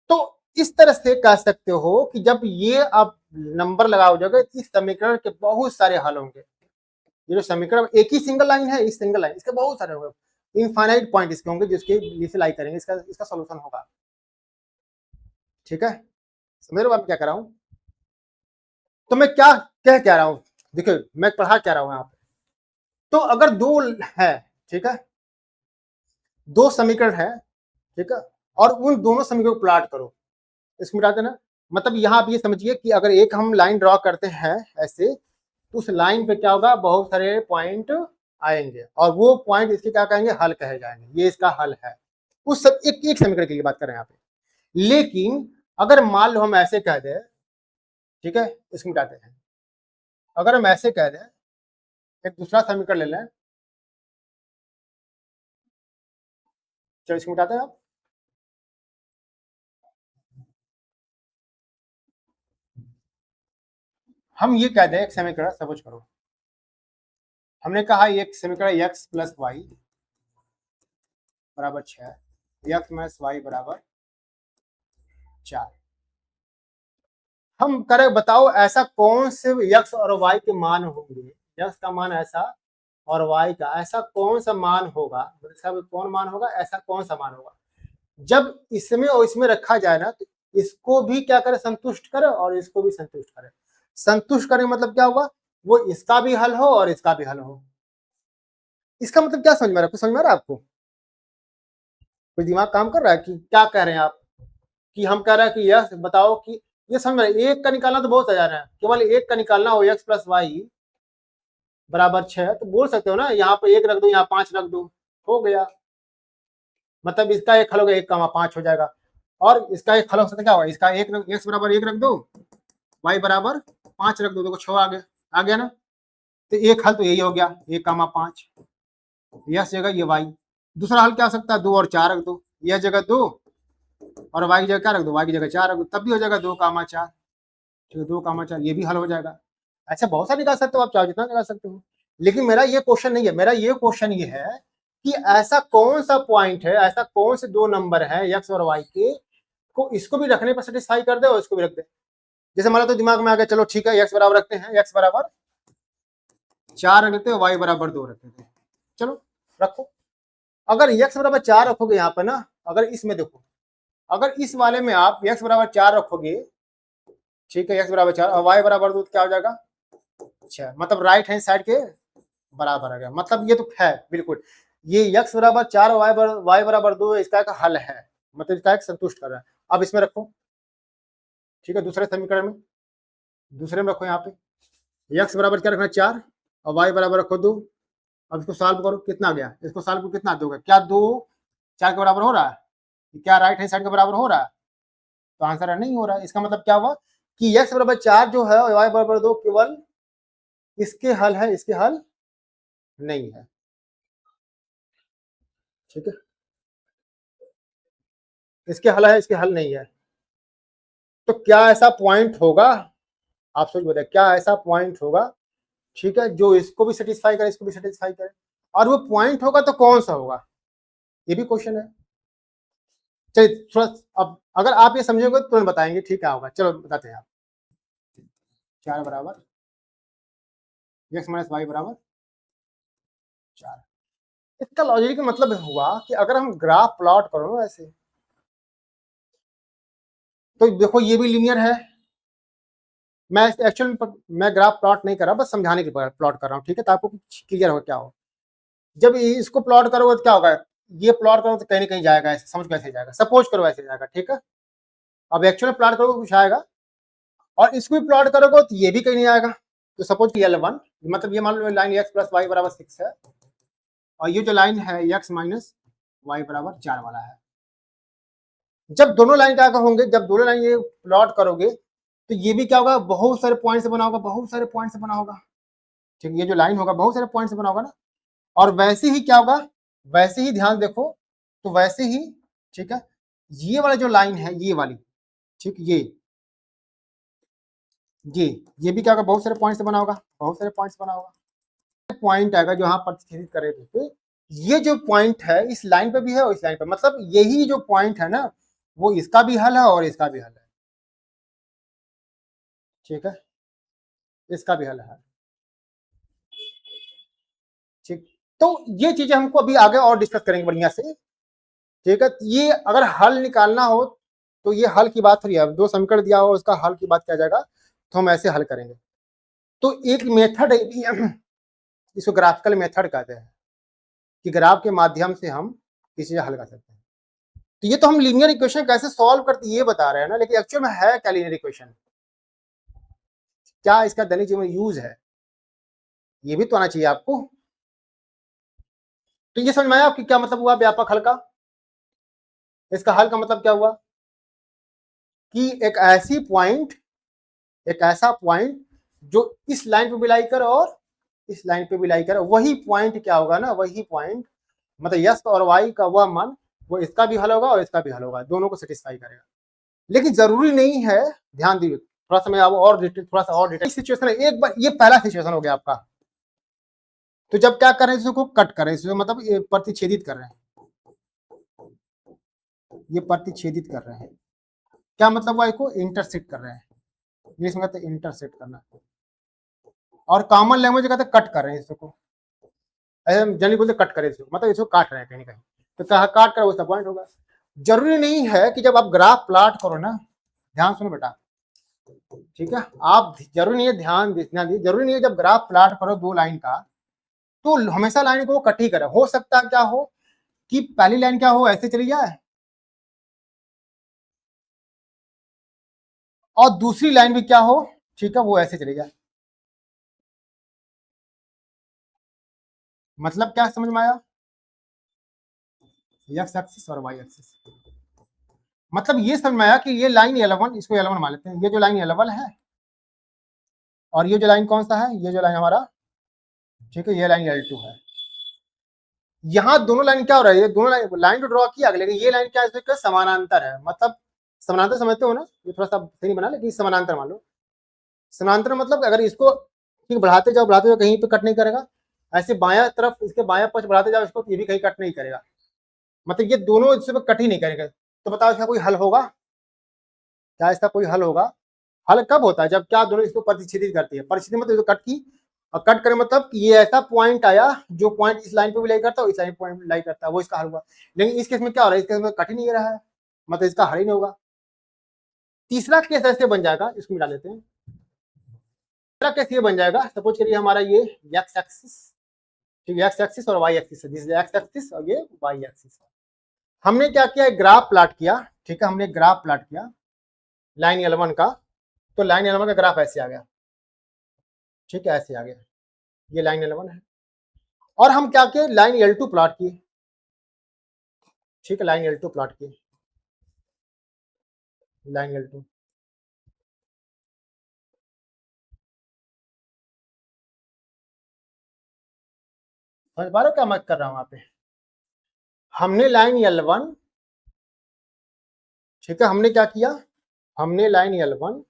तो इस तरह से कह सकते हो कि जब ये आप नंबर लगाओ जगह, इस समीकरण के बहुत सारे हल होंगे। ये जो समीकरण एक ही सिंगल लाइन है, इस सिंगल लाइन, इसके बहुत सारे होंगे, इनफाइनाइट पॉइंट इसके होंगे, जिसके नीचे लाई करेंगे, इसका सोल्यूशन होगा, ठीक है। समझ लो मैं क्या कर रहा हूँ, तो मैं क्या रहा हूँ, देखिए मैं पढ़ा क्या रहा हूँ यहाँ पे। तो अगर दो है, ठीक है, दो समीकरण है, ठीक है, और उन दोनों समीकरण को प्लॉट करो, इसको मिटा देना। मतलब यहाँ आप ये समझिए कि अगर एक हम लाइन ड्रॉ करते हैं ऐसे, तो उस लाइन पे क्या होगा, बहुत सारे पॉइंट आएंगे, और वो पॉइंट इसके क्या कहेंगे, हल कहे जाएंगे, ये इसका हल है। उस सब एक समीकरण के लिए बात कर रहे हैं यहाँ पे। लेकिन अगर मान लो हम ऐसे कह दें, ठीक है, इसको मिटाते हैं, अगर हम ऐसे कह दें, एक दूसरा समीकरण ले लें, चलो इसको मिटाते हैं आप, हम ये कह दें, एक समीकरण सपोज करो, हमने कहा एक समीकरण x प्लस वाई बराबर 6, x माइनस वाई बराबर 4। हम करें, बताओ ऐसा कौन से x और y के मान होंगे, x का मान ऐसा और y का ऐसा कौन सा मान होगा, मतलब कौन मान होगा, ऐसा कौन सा मान होगा, जब इसमें और इसमें रखा जाए ना, तो इसको भी क्या करे, संतुष्ट करे, और इसको भी संतुष्ट करे। संतुष्ट करने मतलब क्या होगा, वो इसका भी हल हो और इसका भी हल हो। इसका मतलब क्या समझ में आ रहा है, कुछ समझ में आ रहा है आपको, कोई दिमाग काम कर रहा है कि क्या कह रहे हैं आप, कि हम कह रहे हैं कि यह बताओ कि ये समझ में, एक का निकालना तो बहुत आसान है, केवल एक का निकालना हो, x प्लस वाई बराबर 6, तो बोल सकते हो ना, यहाँ पे 1 रख दो, यहाँ 5 रख दो, हो गया, मतलब इसका एक हल हो गया 1,5 हो जाएगा, और इसका एक हल हो सकता क्या होगा, इसका एक x बराबर 1 रख दो, y बराबर 5 रख दो, देखो 6 आ गया ना। तो एक हल तो यही हो गया 1,5, यह जगह ये y। दूसरा हल क्या हो सकता है, 2 और 4 रख दो, यह जगह 2 और y की जगह क्या रख दो, y की जगह 4 रख दो, तब भी हो जाएगा 2,4। ठीक है, 2,4 ये भी हल हो जाएगा। अच्छा, बहुत सारे निकाल सकते हो आप, चाहे जितना निकाल सकते हो, लेकिन मेरा ये क्वेश्चन नहीं है, मेरा ये क्वेश्चन ये है कि ऐसा कौन सा पॉइंट है, ऐसा कौन से दो नंबर है x और y के को इसको भी रखने पर सेटिस्फाई कर दे और इसको भी रख दे। जैसे मान लो तो दिमाग में आ गया, चलो ठीक है x बराबर रखते हैं, x बराबर 4 रख लेते हैं, y बराबर 2 रख लेते हैं, चलो रखो। अगर x बराबर 4 रखोगे यहाँ पे ना, अगर इसमें देखो, अगर इस वाले में आप x बराबर 4 रखोगे, ठीक है, x बराबर 4 और y बराबर 2 क्या हो जाएगा, अच्छा, मतलब राइट हैंड साइड के बराबर आ गया, मतलब ये तो है बिल्कुल, ये x बराबर 4 y बराबर 2 इसका एक हल है, मतलब इसका एक संतुष्ट कर रहा है। अब इसमें रखो, ठीक है, दूसरे समीकरण में, दूसरे में रखो, यहाँ पे x बराबर क्या रखना 4 और y बराबर रखो 2। अब इसको सॉल्व करो, कितना आ गया, इसको सॉल्व करो, कितना दोगे, क्या 2 4 के बराबर हो रहा है, क्या राइट हैंड साइड के बराबर हो रहा है, तो आंसर है नहीं हो रहा है। इसका मतलब क्या हुआ कि x बराबर 4 जो है और y बराबर 2 केवल इसके हल है, इसके हल नहीं है। ठीक है, इसके हल है, इसके हल नहीं है। तो क्या ऐसा पॉइंट होगा, आप सोच बताइए, क्या ऐसा पॉइंट होगा, ठीक है, जो इसको भी सेटिस्फाई करे, इसको भी सेटिस्फाई करे, और वो पॉइंट होगा तो कौन सा होगा, ये भी क्वेश्चन है। चलिए थोड़ा, अब अगर आप ये समझोगे तो तुरंत बताएंगे ठीक क्या होगा, चलो बताते हैं आप। 4 बराबर x माइनस वाई बराबर 4, इसका लॉजिक मतलब हुआ कि अगर हम ग्राफ प्लॉट करो ना ऐसे, तो देखो ये भी लीनियर है, मैं एक्चुअल मैं ग्राफ प्लॉट नहीं कर रहा, बस समझाने के लिए प्लॉट कर रहा हूँ, ठीक है, तो आपको क्लियर हो क्या हो। जब इसको प्लॉट करोगे तो क्या होगा, ये प्लॉट करो तो कहीं ना कहीं जाएगा, ऐसे समझ कैसे जाएगा, सपोज करो ऐसे जाएगा, ठीक है। अब एक्चुअल प्लॉट करोगे कुछ आएगा, और इसको भी प्लॉट करोगे तो ये भी कहीं नहीं आएगा। तो सपोज L1, मतलब ये मान लो लाइन x प्लस वाई बराबर 6 है, और ये जो लाइन है x माइनस वाई बराबर 4 वाला है। जब दोनों लाइन क्या होंगे, जब दोनों लाइन ये प्लॉट करोगे तो ये भी क्या होगा, बहुत सारे पॉइंट से बना होगा, बहुत सारे पॉइंट से बना होगा, ठीक है, ये जो लाइन होगा बहुत सारे पॉइंट से बना होगा ना। और वैसे ही क्या होगा, वैसे ही ध्यान देखो, तो वैसे ही, ठीक है, ये वाला जो लाइन है ये वाली, ठीक, ये भी क्या होगा, बहुत सारे पॉइंट से बना होगा, बहुत सारे पॉइंट से बना होगा। पॉइंट आएगा जो यहाँ प्रतिच्छेदित करेगा, तो ये जो पॉइंट है इस लाइन पे भी है और इस लाइन पे, मतलब यही जो पॉइंट है ना, वो इसका भी हल है और इसका भी हल है, ठीक है, इसका भी हल है, ठीक। तो ये चीजें हमको अभी आगे और डिस्कस करेंगे बढ़िया से, ठीक है। ये अगर हल निकालना हो तो ये हल की बात हो रही है, दो समीकरण दिया हो उसका हल की बात किया जाएगा, तो हम ऐसे हल करेंगे। तो एक मेथड इसको ग्राफिकल मेथड कहते हैं, कि ग्राफ के माध्यम से हम किसी चीज हल कर सकते हैं। तो ये तो हम लीनियर इक्वेशन कैसे सॉल्व करते ये बता रहे हैं ना, लेकिन एक्चुअल में है क्या लीनियर इक्वेशन, क्या इसका दैनिक जीवन में यूज है, ये भी तो आना चाहिए आपको। तो ये समझ में आया आपकी क्या मतलब हुआ व्यापक हल का, इसका हल का मतलब क्या हुआ कि एक ऐसा पॉइंट जो इस लाइन पे बिलाई कर और इस लाइन पे बिलाई कर, वही पॉइंट क्या होगा ना, वही पॉइंट मतलब यस और वाई का वह मान, वो इसका भी हल होगा और इसका भी हल होगा, दोनों को सेटिस्फाई करेगा। लेकिन जरूरी नहीं है, ध्यान दीजिए थोड़ा सा, मैं आप और डिटेल, थोड़ा सा और डिटेल सिचुएशन है, एक बार ये पहला सिचुएशन हो गया आपका। तो जब क्या कर रहे हैं, इसको कट कर रहे हैं, इसको मतलब ये प्रतिच्छेदित कर रहे हैं, ये प्रतिच्छेदित कर रहे हैं, क्या मतलब हुआ, इसको इंटरसेक्ट कर रहे हैं, इंग्लिश में कहते हैं इंटरसेक्ट करना, और कॉमन लैंग्वेज कहते हैं कट कर रहे हैं इसको, जनरली बोलते कट करें इसको, मतलब इसको काट रहे हैं कहीं ना कहीं, तो कहा काट कर उसका पॉइंट होगा। जरूरी नहीं है कि जब आप ग्राफ प्लॉट करो ना, ध्यान सुनो बेटा, ठीक है, आप जरूरी नहीं है, ध्यान दीजिए, जरूरी नहीं है जब ग्राफ प्लॉट करो दो लाइन का तो हमेशा लाइन को कट ही करे, हो सकता है क्या हो कि पहली लाइन क्या हो ऐसे चली जाए और दूसरी लाइन भी क्या हो, ठीक है, वो ऐसे चली जाए। मतलब क्या समझ में आया, एक्स एक्सिस और वाई एक्सिस। मतलब ये समझ में आया कि ये लाइन L1, इसको L1 मान लेते हैं, ये जो लाइन L1 है और ये जो लाइन कौन सा है, ये जो लाइन हमारा, ठीक है, ये लाइन L2 है। यहाँ दोनों लाइन क्या हो रहा है, ये दोनों लाइन तो ड्रॉ किया, लेकिन ये लाइन क्या है, समानांतर है। मतलब समानांतर समझते हो ना, ये थोड़ा सा सही नहीं बना, लेकिन समानांतर मान लो। समानांतर मतलब अगर इसको ठीक बढ़ाते जाओ कहीं पे कट नहीं करेगा, ऐसे बाया तरफ इसके बाया पक्ष बढ़ाते जाओ इसको, ये भी कहीं कट नहीं करेगा। मतलब ये दोनों इससे कट ही नहीं करेंगे। तो बताओ इसका कोई हल होगा क्या, इसका कोई हल होगा? हल कब होता है, जब क्या दोनों इसको प्रतिच्छेदित करती है। परिच्छेद मतलब कट की, और कट करे मतलब कि ये ऐसा पॉइंट आया जो पॉइंट इस लाइन पे भी लाई करता है, इस लाइन पॉइंट लाई करता है, वो इसका हल हुआ। लेकिन इस केस में क्या हो रहा है, इस केस में कट ही नहीं रहा है, मतलब इसका हल ही नहीं होगा। तीसरा केस ऐसे बन जाएगा, इसको मिला लेते हैं। तीसरा केस ये बन जाएगा, सपोज करिए हमारा ये एक्स एक्सिस, ठीक है, एक्स एक्सिस और वाई एक्सिस है, दिस एक्स एक्सिस और ये वाई एक्सिस है। हमने क्या किया, ग्राफ प्लॉट किया, ठीक है, हमने ग्राफ प्लॉट किया लाइन L1 का। तो लाइन L1 का ग्राफ ऐसे आ गया, ठीक है, ऐसे आ गया, ये लाइन L1 है। और हम क्या किए, लाइन L2 प्लॉट किए, ठीक है, लाइन L2 प्लॉट किए, लाइन L2। समझ पा रहे हो क्या मैं कर रहा हूं यहाँ पे? हमने लाइन L1, ठीक है, हमने क्या किया, हमने लाइन L1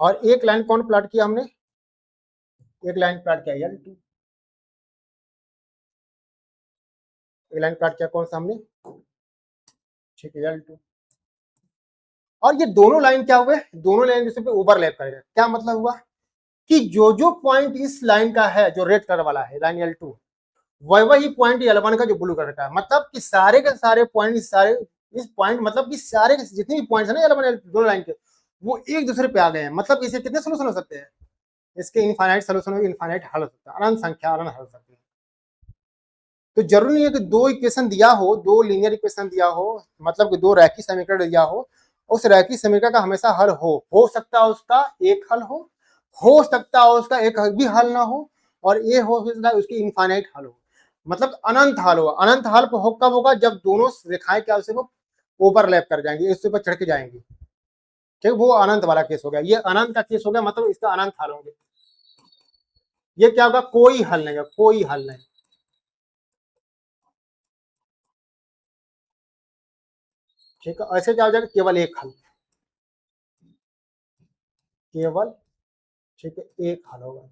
और एक लाइन कौन प्लॉट किया हमने, एक लाइन प्लॉट किया L2, एक लाइन प्लॉट किया कौन सा हमने, ठीक है, L2। और ये दोनों लाइन क्या हुए, दोनों लाइन दूसरे पे ओवरलैप करेगा। क्या मतलब हुआ कि जो जो पॉइंट इस लाइन का है, जो रेड कलर वाला है लाइन L2, वही पॉइंट L1 का जो ब्लू कलर का है। मतलब कि सारे के सारे पॉइंट, सारे इस पॉइंट, मतलब कि सारे जितने भी पॉइंट्स है ना L1 दोनों लाइन के, वो एक दूसरे पे आ गए हैं। मतलब इसे कितने सोल्यूशन हो सकते हैं, इसके इनफाइनाइट सोल्यूशन हो, इनफाइनाइट हल हो सकता है, अनंत संख्या अनंत हल हो सकती है। तो जरूरी नहीं है कि दो इक्वेशन दिया हो, दो लीनियर इक्वेशन दिया हो, मतलब कि दो रैखिक समीकरण दिया हो, उस रैखिक समीकरण का हमेशा हल हो सकता है उसका एक हल हो सकता है उसका एक भी हल ना हो, और ये हो सकता है उसकी इनफाइनाइट हल हो, मतलब अनंत हल हो। अनंत हल कब होगा, जब दोनों रेखाएं क्या उसे वो ओवरलैप कर जाएंगी, इसके ऊपर चढ़ के जाएंगी, ठीक, वो अनंत वाला केस हो गया, ये अनंत का केस हो गया, मतलब इसका अनंत हल होंगे। ये क्या होगा, कोई हल नहीं है, कोई हल नहीं, ठीक है। ऐसे क्या हो जाएगा, केवल एक हल, केवल, ठीक है, एक हल होगा,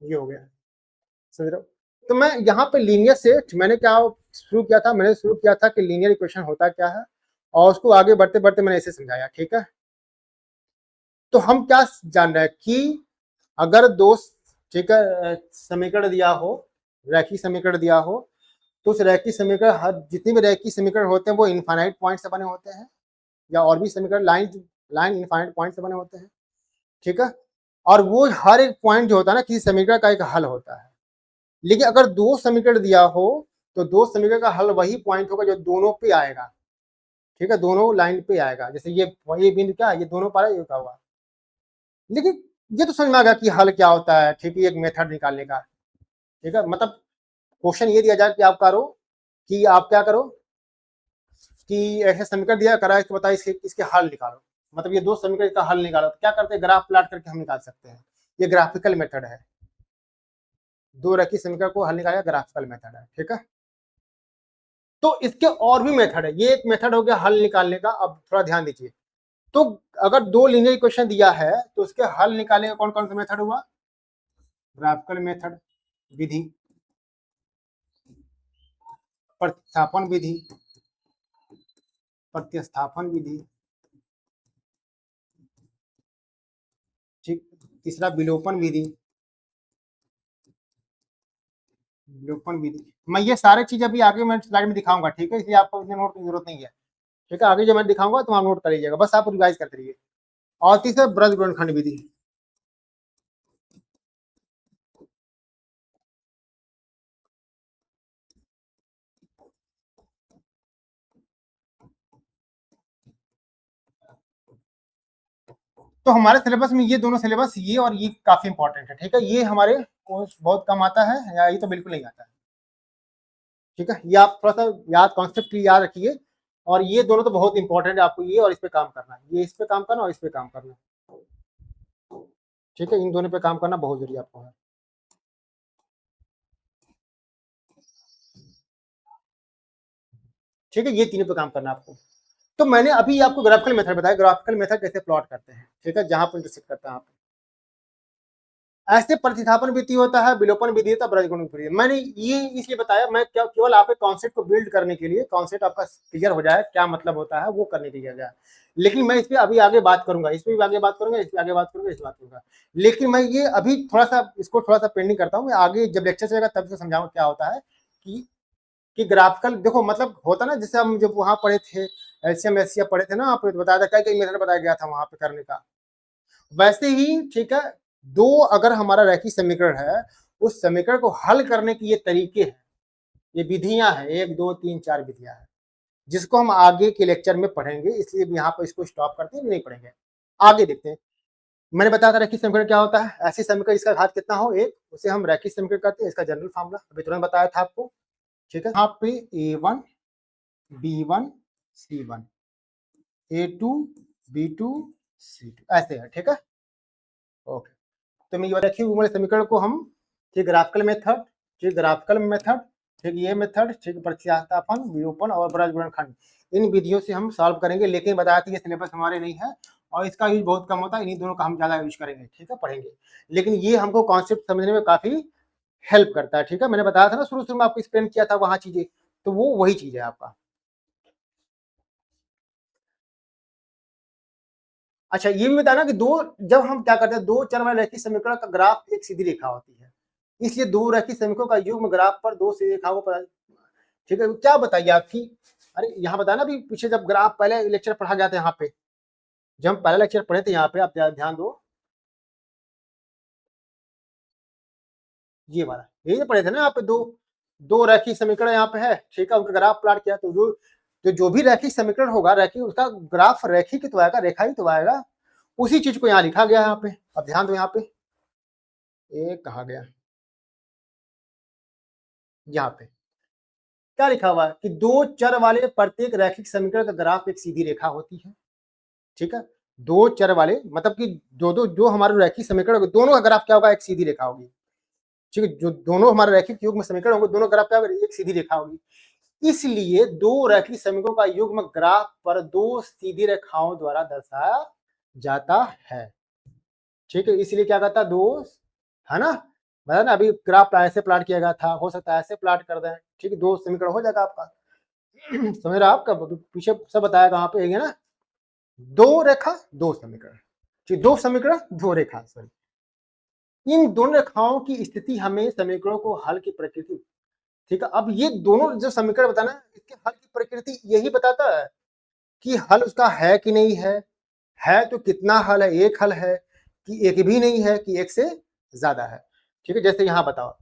ये हो गया, समझ रहे हो? तो मैं यहाँ पे लीनियर से मैंने क्या शुरू किया था, मैंने शुरू किया था कि लीनियर इक्वेशन होता क्या है, और उसको आगे बढ़ते बढ़ते मैंने ऐसे समझाया, ठीक है। तो हम क्या जान रहे हैं कि अगर दो, ठीक है, समीकरण दिया हो, रैखिक समीकरण दिया हो, तो उस रैखिक समीकरण, हर जितने भी रैखिक समीकरण होते हैं वो इनफाइनाइट पॉइंट से बने होते हैं, या और भी समीकरण लाइन लाइन इनफाइनाइट पॉइंट से बने होते हैं, ठीक है। और वो हर एक पॉइंट जो होता है ना, किसी समीकरण का एक हल होता है। लेकिन अगर दो समीकरण दिया हो, तो दो समीकरण का हल वही पॉइंट होगा जो दोनों पे आएगा, ठीक है, दोनों लाइन पे आएगा। जैसे ये बिंदु क्या है, ये दोनों पर ये क्या होगा। लेकिन ये तो समझ में आ गया कि हल क्या होता है, ठीक है, एक मेथड निकालने का, ठीक है। मतलब क्वेश्चन ये दिया जाए कि आप करो, कि आप क्या करो कि ऐसे समीकरण दिया करा, इसको बताओ, इसके हल निकालो। मतलब ये दो समीकरण का हल निकालो, तो क्या करते हैं, ग्राफ प्लॉट करके हम निकाल सकते हैं। ये ग्राफिकल मेथड है, दो रैखिक समीकरण को हल निकालने का ग्राफिकल मेथड है, ठीक है। तो इसके और भी मेथड है, ये एक मेथड हो गया हल निकालने का। अब थोड़ा ध्यान दीजिए, तो अगर दो लीनियर इक्वेशन दिया है तो उसके हल निकालने का कौन कौन सा मेथड हुआ, ग्राफिकल मेथड, विधि, प्रतिस्थापन विधि, प्रतिस्थापन विधि, ठीक, तीसरा विलोपन विधि, विलोपन विधि। मैं ये सारे चीज अभी आगे मैं स्लाइड में दिखाऊंगा, ठीक है, इसलिए आपको इतने नोट की जरूरत नहीं है, ठीक है। आगे जो मैं दिखाऊंगा तो आप नोट कर लीजिएगा, बस आप रिवाइज करते रहिए। और तीसरा ब्रज गुणनखंड विधि। तो हमारे सिलेबस में ये दोनों सिलेबस, ये और ये काफी इंपॉर्टेंट है, ठीक है। ये हमारे आपको बहुत कम आता है या ये तो बिल्कुल नहीं आता है। ठीक है, ये आप थोड़ा सा याद कॉन्सेप्ट याद रखिए। और ये दोनों तो बहुत इंपॉर्टेंट है, आपको ये और इस पे काम करना है, ये इस पे काम करना और इस पे काम करना। ठीक है, इन दोनों पे काम करना बहुत जरूरी आपको है। ठीक है, ये तीनों पे काम करना आपको। तो मैंने अभी आपको ग्राफिकल मेथड बताया, ग्राफिकल मेथड कैसे प्लॉट करते हैं। ठीक है, जहां पर इंटरसेक्ट करता है आप, ऐसे प्रतिस्थापन विधि होता है, विलोपन विधि होता है, ब्रजगुणन विधि। मैंने ये इसलिए बताया, मैं क्या केवल आपके कॉन्सेप्ट को बिल्ड करने के लिए, कॉन्सेप्ट आपका क्लियर हो जाए क्या मतलब होता है वो करने के लिए गया। लेकिन मैं इस पे अभी आगे बात करूंगा, इस पे भी आगे बात करूंगा, इस पे आगे बात करूंगा, इस बात करूंगा। लेकिन मैं ये अभी थोड़ा सा इसको थोड़ा सा पेंडिंग करता हूँ, मैं आगे जब लेक्चर चलेगा तब से समझाऊंगा क्या होता है कि ग्राफिकल देखो मतलब होता ना, जैसे हम जब वहां पढ़े थे एलसीएम एससीएफ पढ़े थे ना, आप बताया था कई मेथड बताया गया था वहां पे करने का, वैसे ही ठीक है। दो अगर हमारा रैखिक समीकरण है, उस समीकरण को हल करने की ये तरीके हैं, ये विधियां हैं, 1 2 3 4 विधियां हैं, जिसको हम आगे के लेक्चर में पढ़ेंगे, इसलिए यहाँ पर इसको स्टॉप करते हैं, नहीं पढ़ेंगे, आगे देखते हैं। मैंने बताया था रैखिक समीकरण क्या होता है, ऐसी समीकरण इसका घात कितना हो एक, उसे हम रैखिक समीकरण कहते हैं, इसका जनरल फॉर्मूला अभी तुरंत बताया था आपको। ठीक है, यहाँ पे A1 B1 C1 A2 B2 C2 ऐसे है। ठीक है, ओके। तो मैं ये रखी हुई समीकरण को हम, ठीक ग्राफिकल मेथड, ठीक ग्राफिकल मेथड, ठीक ये मेथड, ठीक प्रतिस्थापन, विलोपन और ब्रजगुणनखंड, इन विधियों से हम सॉल्व करेंगे। लेकिन बताया था ये सिलेबस हमारे नहीं है और इसका यूज बहुत कम होता है, इन्हीं दोनों का हम ज्यादा यूज करेंगे। ठीक है, पढ़ेंगे, लेकिन ये हमको कॉन्सेप्ट समझने में काफी हेल्प करता है। ठीक है, मैंने बताया था ना शुरू शुरू में आपको एक्सप्लेन किया था वहां चीजें, तो वो वही चीज है आपका। अच्छा, ये भी बताना कि दो, जब हम क्या करते हैं, दो चर वाले रैखिक समीकरण का ग्राफ एक सीधी रेखा होती है, इसलिए दो रैखिक समीकरणों का युग्म ग्राफ पर दो सीधी रेखाओं को। ठीक है, क्या बताइए आपकी, अरे यहाँ बताना भी पीछे जब ग्राफ पहले लेक्चर पढ़ा गया था यहाँ पे, जब हम पहले लेक्चर पढ़े थे यहाँ पे, आप ध्यान दो, ये वाला यही तो पढ़े थे ना यहाँ पे, दो दो रैखिक समीकरण यहाँ पे है। ठीक है, उनका ग्राफ प्लॉट किया, तो जो भी रैखिक समीकरण होगा, रैखिक उसका ग्राफ रैखिक तो आएगा, रेखा ही तो आएगा। उसी चीज को यहाँ लिखा गया है यहाँ पे, अब ध्यान दो यहाँ पे, ये कहा गया यहाँ पे क्या लिखा हुआ है कि दो चर वाले प्रत्येक रैखिक समीकरण का ग्राफ एक सीधी रेखा होती है। ठीक है, दो चर वाले मतलब कि दो दो जो हमारे रैखिक समीकरण दोनों का ग्राफ क्या होगा, एक सीधी रेखा होगी। ठीक है, जो दोनों हमारे रैखिक युग्म समीकरण होंगे, दोनों ग्राफ क्या होगा, एक सीधी रेखा होगी। इसलिए दो रैखिक समीकरणों का युग्म ग्राफ पर दो सीधी रेखाओं द्वारा दर्शाया जाता है। ठीक है, इसलिए क्या कहता है, दो, है ना, मतलब ना अभी ग्राफ ऐसे प्लॉट किया गया था, हो सकता है ऐसे प्लॉट कर दें। ठीक है, दो समीकरण हो जाएगा आपका। समझ रहा आपका, पीछे सब बताया कहाँ पे है ना, दो रेखा दो समीकरण, ठीक, दो समीकरण दो रेखा, सॉरी, इन दोनों रेखाओं की स्थिति हमें समीकरणों को हल की प्रकृति। ठीक है, अब ये दोनों जो समीकरण बताना, इसके हल की प्रकृति यही बताता है कि हल उसका है कि नहीं है तो कितना हल है, एक हल है कि एक भी नहीं है कि एक से ज्यादा है। ठीक है, जैसे यहां बताओ,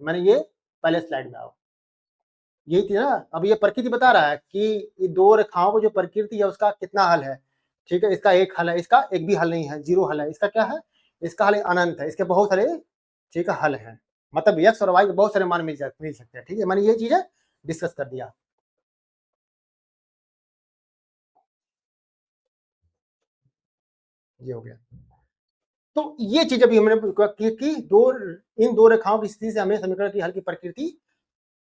मैंने ये पहले स्लाइड में आओ, यही थी ना, अब ये प्रकृति बता रहा है कि ये दो रेखाओं को जो प्रकृति है उसका कितना हल है। ठीक है, इसका एक हल है, इसका एक भी हल नहीं है, जीरो हल है, इसका क्या है, इसका हल अनंत है, इसके बहुत सारे ठीक है हल है, मतलब एक्स और वाई के बहुत सारे मान मिल सकते हैं। ठीक है, मैंने ये चीजें डिस्कस कर दिया, ये हो गया। तो ये चीज अभी हमने कि दो, इन दो रेखाओं की स्थिति से हमें समीकरण की हल की प्रकृति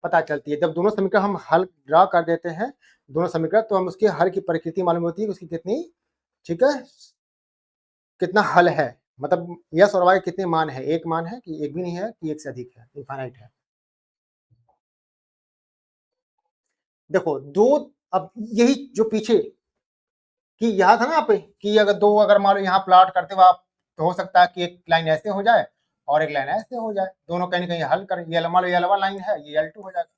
पता चलती है। जब दोनों समीकरण हम हल ड्रा कर देते हैं, दोनों समीकरण, तो हम उसके हल की प्रकृति मालूम होती है, उसकी कितनी, ठीक है, कितना हल है, मतलब यस और वाई कितने मान है, एक मान है कि एक भी नहीं है कि एक से अधिक है, इनफाइनाइट है। देखो दो, अब यही जो पीछे कि याद है ना आप कि अगर दो, अगर मान लो यहाँ प्लॉट करते हो आप, तो हो सकता है कि एक लाइन ऐसे हो जाए और एक लाइन ऐसे हो जाए, दोनों कहीं ना कहीं हल करें, ये मान लो ये वाला लाइन है, ये L2 हो जाएगा।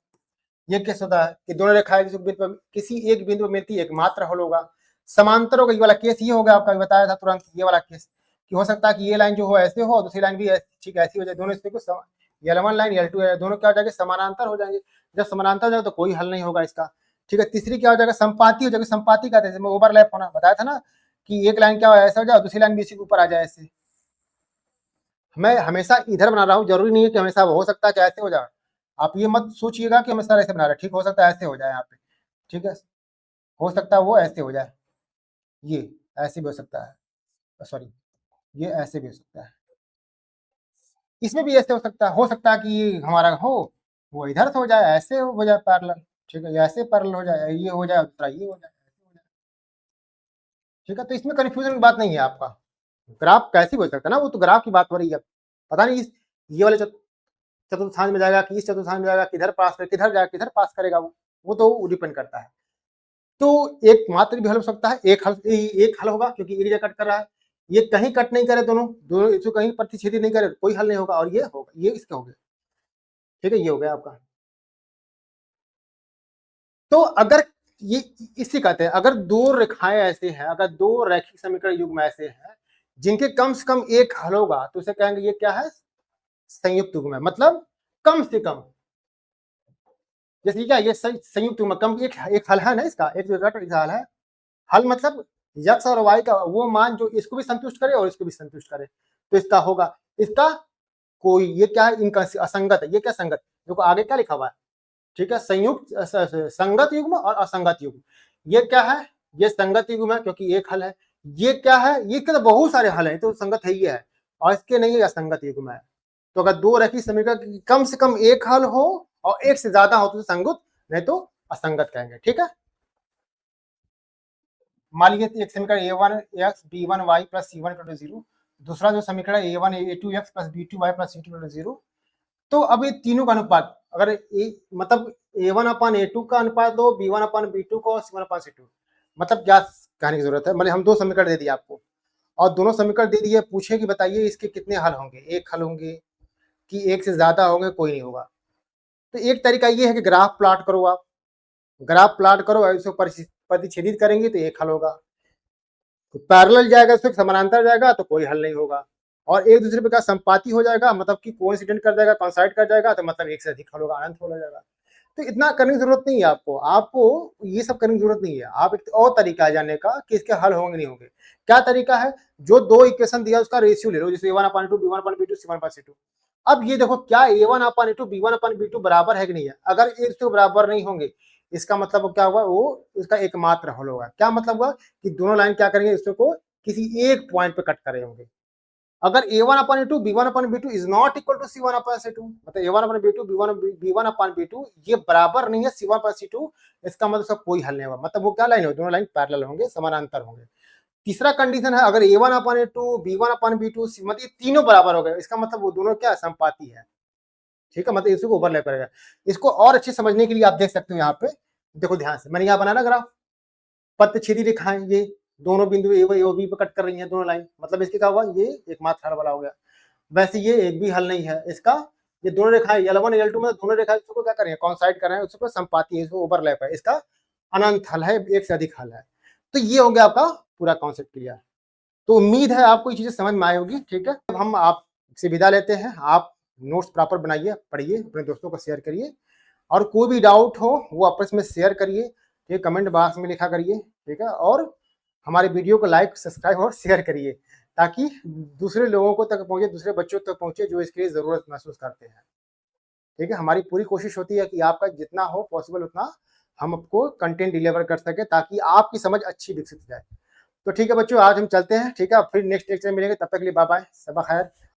ये केस होता है कि दोनों रेखाएं किसी एक बिंदु पर मिलती है, एकमात्र हल होगा। समांतरों का ये वाला केस ये हो गया, आपका बताया था तुरंत ये वाला केस कि हो सकता है कि ये लाइन जो हो ऐसे हो, दूसरी लाइन भी ठीक ऐसी हो जाए, दोनों इसके कुछ L1 लाइन L2 है, दोनों क्या हो जाएंगे, समानांतर हो जाएंगे। जब समानांतर हो जाएगा तो कोई हल नहीं होगा इसका। ठीक है, तीसरी क्या हो जाएगा, संपाती हो जाएगी, संपाती कहते हैं ओवरलैप होना, बताया था ना कि एक लाइन क्या हो ऐसा हो जाए, दूसरी लाइन भी इसी के ऊपर आ जाए ऐसे। मैं हमेशा इधर बना रहा हूँ, जरूरी नहीं है कि हमेशा हो सकता है कि ऐसे हो जाए। आप ये मत सोचिएगा कि हमेशा ऐसे बना रहा है, ठीक हो सकता है ऐसे हो जाए यहाँ पे, ठीक है, हो सकता है वो ऐसे हो जाए, ये ऐसे भी हो सकता है, सॉरी ये ऐसे भी हो सकता है, इसमें भी ऐसे हो सकता है कि ये हमारा हो, वो इधर से हो जाए, ऐसे हो जाए पैरेलल, ठीक है, या ऐसे पैरेलल हो जाए, ये हो जाए, दूसरा ये हो जाए, ऐसे हो जाए, ठीक है, तो इसमें कन्फ्यूजन की बात नहीं है आपका। ग्राफ कैसे भी हो सकता है ना, वो तो ग्राफ की बात हो रही है, पता नहीं ये वाले चतुर्थांश में जाएगा कि इस चतुर्थांश में जाएगा, किधर पास करे, किधर जाएगा, किधर पास करेगा, वो तो डिपेंड करता है। तो एक मात्र भी हल हो सकता है, एक हल होगा क्योंकि एक जगह कट कर रहा है, ये कहीं कट नहीं करे, दोनों दोनों इसको कहीं प्रतिच्छेदी नहीं करे, कोई हल नहीं होगा, और ये होगा, ये इसका हो गया, ठीक है, ये हो गया आपका। तो अगर ये इसी कहते हैं, अगर दो रेखाएं ऐसे हैं, अगर दो रैखिक समीकरण युग्म ऐसे हैं जिनके कम से कम एक हल होगा, तो उसे कहेंगे ये क्या है, संयुक्त युग्म है, मतलब कम से कम, जैसे क्या ये संयुक्त युग्म कम एक हल है ना, इसका एक हल है, हल मतलब यक्स और वाई का वो मान जो इसको भी संतुष्ट करे और इसको भी संतुष्ट करे, तो इसका होगा, इसका कोई ये क्या है, इनका असंगत है, ये क्या संगत, देखो आगे क्या लिखा हुआ है, ठीक है, संयुक्त संगत युग्म और असंगत युग्म, ये क्या है, ये संगत युग्म है क्योंकि एक हल है, ये क्या है, ये तो बहुत सारे हल है, तो संगत है ही है, और इसके नहीं है, असंगत युग्म है। तो अगर दो रैखिक समीकरण कम से कम एक हल हो और एक से ज्यादा हो तो संगत, नहीं तो असंगत कहेंगे, ठीक है। मान लीजिए एक समीकरण a1x b1y plus c1 equal to 0, दूसरा जो समीकरण a1 a2x plus b2y plus c2 equal to 0, तो अब ये तीनों का अनुपात अगर मतलब a1 अपन a2 का अनुपात दो, b1 अपन b2 को, c1 अपन c2, मतलब क्या कहने की जरूरत है, मतलब हम दो समीकरण दे दिए आपको और दोनों समीकरण दे दिए, पूछे कि बताइए इसके कितने हल होंगे, एक हल होंगे कि एक से ज्यादा होंगे, कोई नहीं होगा। तो एक तरीका ये है कि ग्राफ प्लॉट करो, आप ग्राफ प्लॉट करो और इसको प्रतिच्छेदित करेंगे तो एक हल होगा, तो पैरेलल जाएगा, इसमें समानांतर जाएगा तो कोई हल नहीं होगा, और एक दूसरे पे का संपाती हो जाएगा, मतलब कि कोइंसिडेंट कर जाएगा, कॉन्साइड कर जाएगा, तो मतलब एक से अधिक हल होगा, अनंत हो जाएगा। तो इतना करने की जरूरत नहीं है आपको, आपको ये सब करने की जरूरत नहीं है, आप एक और तरीका है जानने का कि इसके हल होंगे नहीं होंगे। क्या तरीका है, जो दो इक्वेशन दिया उसका रेशियो ले लो, जैसे a1/2 b1/b2 c1/c2। अब ये देखो क्या a1/2 b1/b2 बराबर है कि नहीं है, अगर एक तो बराबर नहीं होंगे इसका मतलब क्या हुआ, वो इसका एकमात्र हल होगा। क्या मतलब हुआ कि दोनों लाइन क्या करेंगे, इसको किसी एक पॉइंट पे कट करे होंगे। अगर a1/2 b1/b2 is not equal to c1/c2, मतलब a1/b2 b1/b2 ये बराबर नहीं है c1/c2, इसका मतलब उसका कोई हल नहीं होगा, मतलब वो क्या लाइन हो, दोनों लाइन पैरेलल होंगे, समानांतर होंगे। तीसरा कंडीशन है, अगर a1/2 b1/b2 मतलब ये तीनों बराबर हो गए, इसका मतलब वो दोनों क्या संपाती है, ठीक है, मतलब इसको ओवरलैप करेगा। इसको और अच्छे समझने के लिए आप देख सकते हो, यहाँ पे देखो ध्यान से, मैंने यहाँ बनाना ग्राफ, पथछेदी रेखाएं ये दोनों बिंदु ए व बी पे कट कर रही हैं दोनों लाइन, मतलब इसके क्या हुआ, ये एकमात्र हल वाला हो गया। वैसे ये एक भी हल नहीं है इसका, ये दोनों रेखाएं L1 L2 में दोनों रेखाएं इसको क्या कर रही है, कॉन्साइड कर रहे हैं, उसको संपाती है, इसको ओवरलैप है, इसका अनंत हल है, एक से अधिक हल है। तो ये हो गया आपका पूरा कॉन्सेप्ट क्लियर। तो उम्मीद है आपको ये चीजें समझ में आई होगी, ठीक है। अब हम आपसे विदा लेते हैं, आप नोट्स प्रॉपर बनाइए, पढ़िए, अपने दोस्तों को शेयर करिए, और कोई भी डाउट हो वो आपस में शेयर करिए, ठीक, कमेंट बॉक्स में लिखा करिए, ठीक है, और हमारे वीडियो को लाइक सब्सक्राइब और शेयर करिए ताकि दूसरे लोगों को तक पहुंचे, दूसरे बच्चों तक पहुंचे जो इसके लिए जरूरत महसूस करते हैं, ठीक है। हमारी पूरी कोशिश होती है कि आपका जितना हो पॉसिबल उतना हम आपको कंटेंट डिलीवर कर सके ताकि आपकी समझ अच्छी विकसित हो जाए। तो ठीक है बच्चों, आज हम चलते हैं, ठीक है, फिर नेक्स्ट लेक्चर में मिलेंगे, तब तक के लिए बाय बाय, सबा खैर।